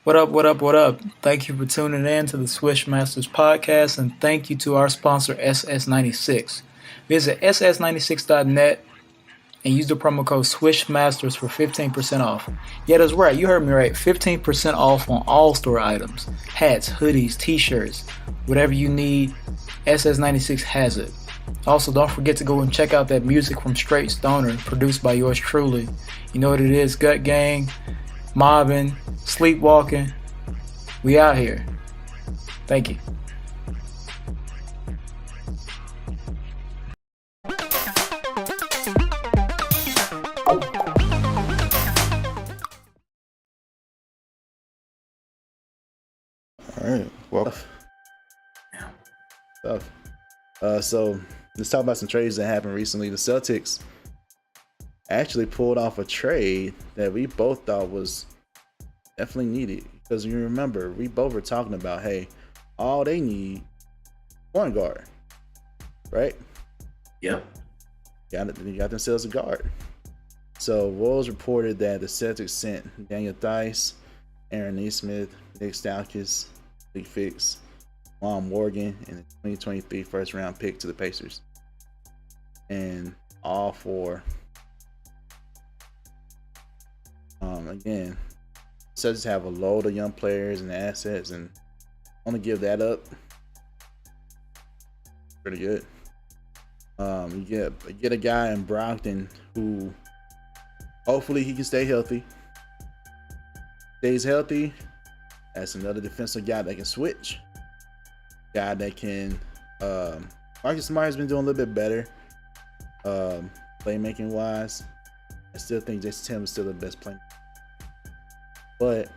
What up, what up, what up? Thank you for tuning in to the Swish Masters Podcast, and thank you to our sponsor, SS96. Visit ss96.net and use the promo code Swish Masters for 15% off. Yeah, that's right, you heard me right. 15% off on all store items. Hats, hoodies, t-shirts, whatever you need, SS96 has it. Also, don't forget to go and check out that music from Straight Stoner, produced by yours truly. You know what it is, Gut Gang, mobbing, sleepwalking. We out here. Thank you. All right. Well, tough. So let's talk about some trades that happened recently. The Celtics actually pulled off a trade that we both thought was definitely needed, because you remember we both were talking about, hey, all they need point guard, right? Yep. They got themselves a guard. So Wolves reported that the Celtics sent Daniel Theis, Aaron Nesmith, Nick Stauskas, Lee Fix, Juan Morgan, and the 2023 first round pick to the Pacers. And all four, again, Celtics have a load of young players and assets, and want to give that up. Pretty good. You get a guy in Brogdon who hopefully he can stay healthy. Stays healthy. That's another defensive guy that can switch. Guy that can. Marcus Smart has been doing a little bit better, playmaking wise. I still think Jason Tatum is still the best player, but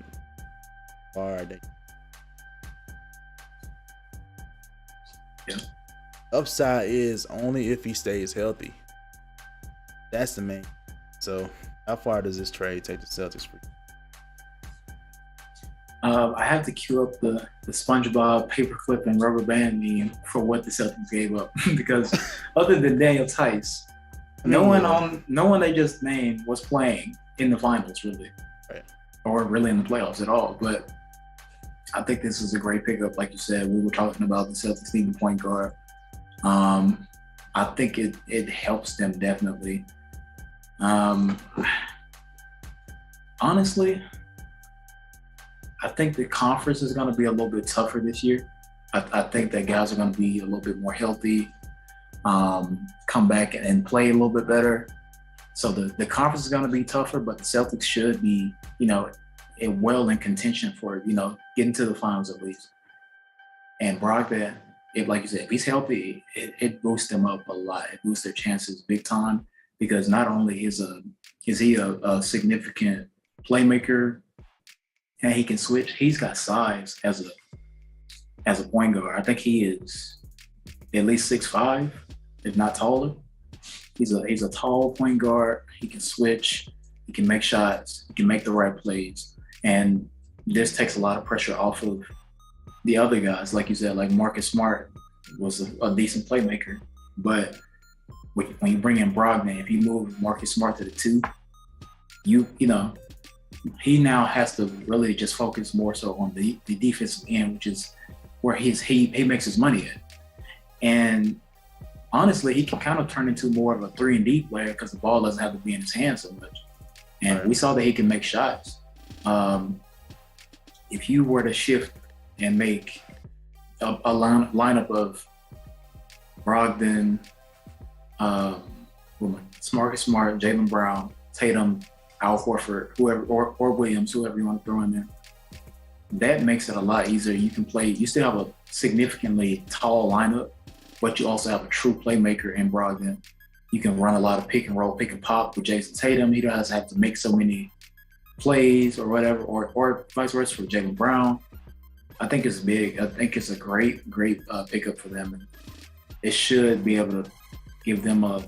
are they? Yeah. Upside is only if he stays healthy. That's the main. So, how far does this trade take the Celtics for you? I have to queue up the SpongeBob paperclip and rubber band meme for what the Celtics gave up because other than Daniel Theis, no one they just named was playing in the finals really, right, or really in the playoffs at all. But I think this is a great pickup. Like you said, we were talking about the Celtics needing a point guard. I think it helps them definitely. Honestly, I think the conference is going to be a little bit tougher this year. I think that guys are going to be a little bit more healthy, come back and play a little bit better. So the conference is going to be tougher, but the Celtics should be, well in contention for, getting to the finals at least. And Brogdon, like you said, if he's healthy, it boosts them up a lot. It boosts their chances big time because not only is he a significant playmaker, and he can switch. He's got size as a point guard. I think he is at least 6'5", if not taller. He's a tall point guard. He can switch. He can make shots. He can make the right plays. And this takes a lot of pressure off of the other guys. Like you said, like Marcus Smart was a decent playmaker. But when you bring in Brogdon, if you move Marcus Smart to the 2, he now has to really just focus more so on the defensive end, which is where he makes his money at. And honestly, he can kind of turn into more of a 3-and-D player because the ball doesn't have to be in his hands so much. And we saw that he can make shots. If you were to shift and make a lineup of Brogdon, Marcus Smart, Jaylen Brown, Tatum, Al Horford, whoever, or Williams, whoever you want to throw in there, that makes it a lot easier. You can play. You still have a significantly tall lineup, but you also have a true playmaker in Brogdon. You can run a lot of pick and roll, pick and pop with Jason Tatum. He doesn't have to make so many plays or whatever, or vice versa for Jaylen Brown. I think it's big. I think it's a great pickup for them. And it should be able to give them a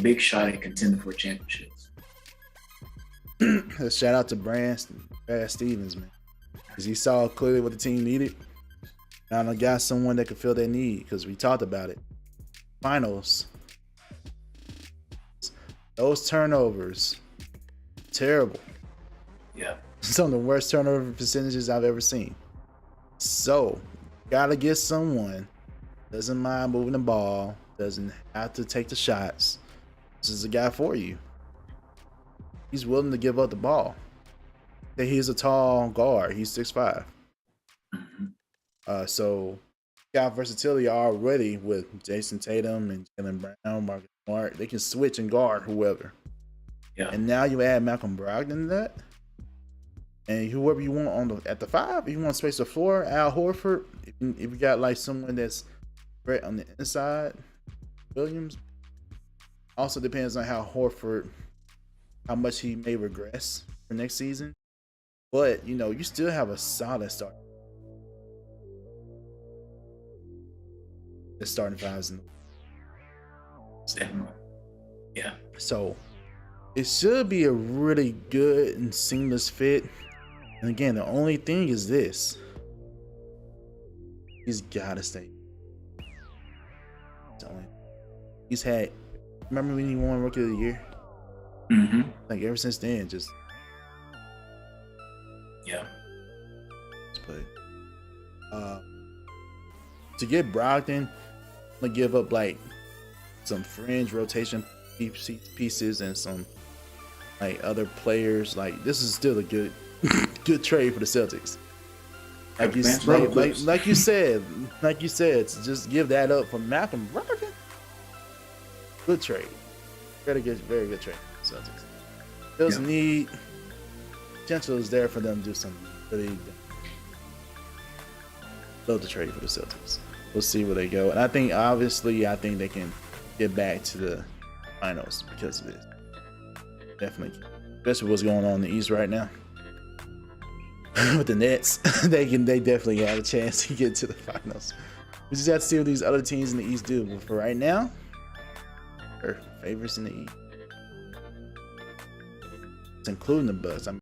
big shot at contending for championships. Shout out to Brad Stevens, man, because he saw clearly what the team needed. And I got someone that could fill their need because we talked about it. Finals, those turnovers, terrible. Yeah. Some of the worst turnover percentages I've ever seen. So, gotta get someone doesn't mind moving the ball, doesn't have to take the shots. This is a guy for you. He's willing to give up the ball. He's a tall guard. He's 6'5". So got versatility already with Jason Tatum and Jaylen Brown, Marcus Smart. They can switch and guard whoever. Yeah. And now you add Malcolm Brogdon to that. And whoever you want at the 5, if you want to space the floor, Al Horford. If you got like someone that's right on the inside, Williams. Also depends on how much he may regress for next season. But you still have a solid start. The starting 5s in the yeah. So it should be a really good and seamless fit. And again, the only thing is this. He's gotta stay. He's had, remember when he won Rookie of the Year? Mm-hmm. Like ever since then, just yeah. But to get Brogdon, I'm gonna give up like some fringe rotation pieces and some like other players. Like this is still a good trade for the Celtics. Like you said, to just give that up for Malcolm Brogdon. Good trade. Very good trade for the Celtics. Doesn't need potential is there for them to do something really. Love the trade for the Celtics. We'll see where they go. And I think they can get back to the finals because of this. Definitely. Especially what's going on in the East right now. With the Nets, they definitely have a chance to get to the finals. We just have to see what these other teams in the East do. But for right now, they're favorites in the East. It's including the Bucks.